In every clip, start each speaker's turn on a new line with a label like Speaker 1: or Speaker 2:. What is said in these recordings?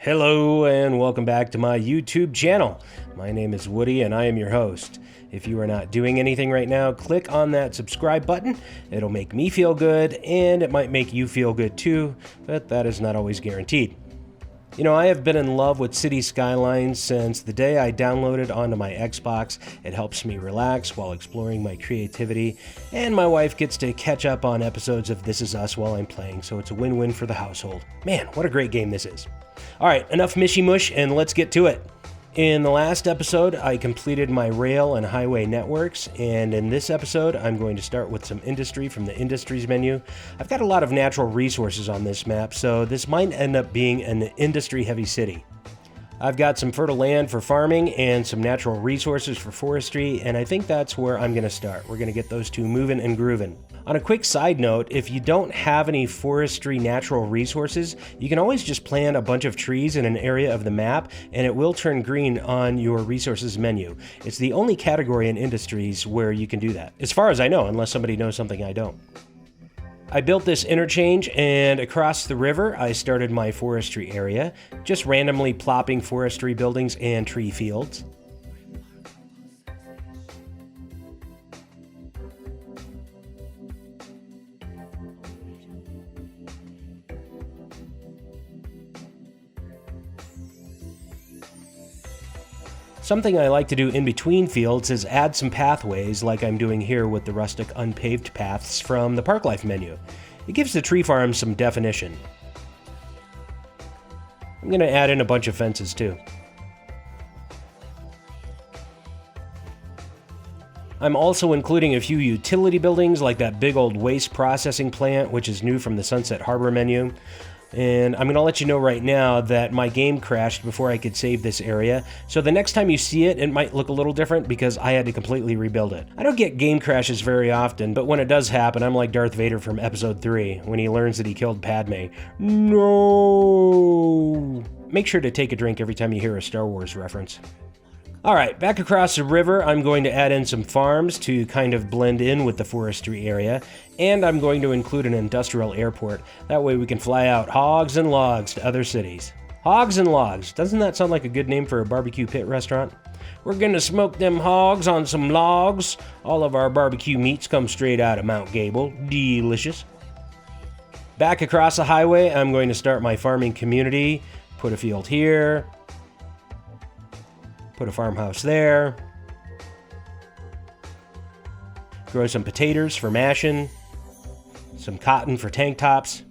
Speaker 1: Hello and welcome back to my YouTube channel. My name is Woody and I am your host. If you are not doing anything right now, click on that subscribe button. It'll make me feel good and it might make you feel good too, but that is not always guaranteed. You know, I have been in love with City Skylines since the day I downloaded onto my Xbox. It helps me relax while exploring my creativity, and my wife gets to catch up on episodes of This Is Us while I'm playing, so it's a win-win for the household. Man, what a great game this is. All right, enough mishy mush, and let's get to it. In the last episode, I completed my rail and highway networks, and in this episode, I'm going to start with some industry from the Industries menu. I've got a lot of natural resources on this map, so this might end up being an industry-heavy city. I've got some fertile land for farming and some natural resources for forestry, and I think that's where I'm going to start. We're going to get those two moving and grooving. On a quick side note, if you don't have any forestry natural resources, you can always just plant a bunch of trees in an area of the map, and it will turn green on your resources menu. It's the only category in industries where you can do that, as far as I know, unless somebody knows something I don't. I built this interchange, and across the river I started my forestry area, just randomly plopping forestry buildings and tree fields. Something I like to do in between fields is add some pathways like I'm doing here with the rustic unpaved paths from the Park Life menu. It gives the tree farm some definition. I'm going to add in a bunch of fences too. I'm also including a few utility buildings like that big old waste processing plant, which is new from the Sunset Harbor menu. And I'm going to let you know right now that my game crashed before I could save this area, so the next time you see it, it might look a little different because I had to completely rebuild it. I don't get game crashes very often, but when it does happen, I'm like Darth Vader from Episode 3, when he learns that he killed Padme. No! Make sure to take a drink every time you hear a Star Wars reference. Alright, back across the river, I'm going to add in some farms to kind of blend in with the forestry area, and I'm going to include an industrial airport. That way we can fly out hogs and logs to other cities. Hogs and logs, doesn't that sound like a good name for a barbecue pit restaurant? We're gonna smoke them hogs on some logs. All of our barbecue meats come straight out of Mount Gable. Delicious. Back across the highway, I'm going to start my farming community. Put a field here. Put a farmhouse there. Grow some potatoes for mashing. Some cotton for tank tops.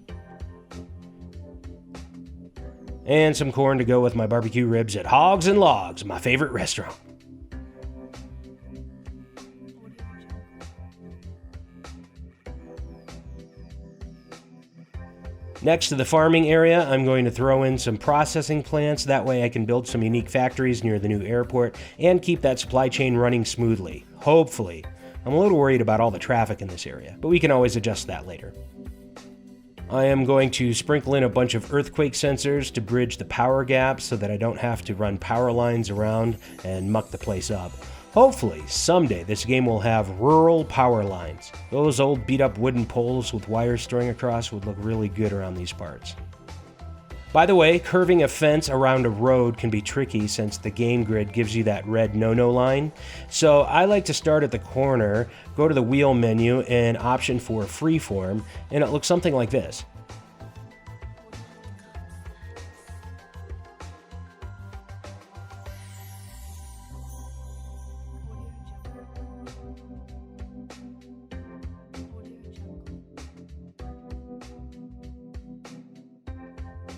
Speaker 1: And some corn to go with my barbecue ribs at Hogs and Logs, my favorite restaurant. Next to the farming area, I'm going to throw in some processing plants. That way I can build some unique factories near the new airport and keep that supply chain running smoothly. Hopefully. I'm a little worried about all the traffic in this area, but we can always adjust that later. I am going to sprinkle in a bunch of earthquake sensors to bridge the power gap so that I don't have to run power lines around and muck the place up. Hopefully, someday this game will have rural power lines. Those old beat-up wooden poles with wires string across would look really good around these parts. By the way, curving a fence around a road can be tricky since the game grid gives you that red no-no line. So I like to start at the corner, go to the wheel menu and option for freeform, and it looks something like this.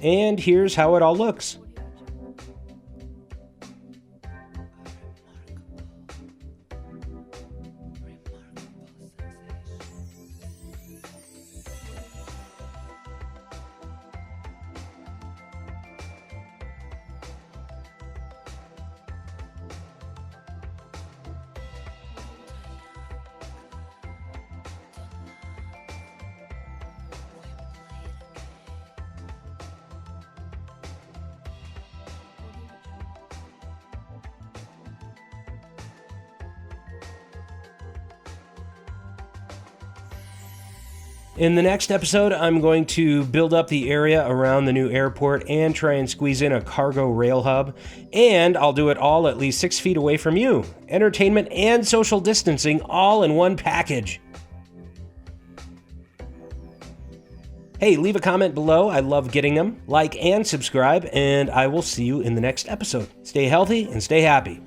Speaker 1: And here's how it all looks. In the next episode, I'm going to build up the area around the new airport and try and squeeze in a cargo rail hub. And I'll do it all at least 6 feet away from you. Entertainment and social distancing all in one package. Hey, leave a comment below. I love getting them. Like and subscribe, and I will see you in the next episode. Stay healthy and stay happy.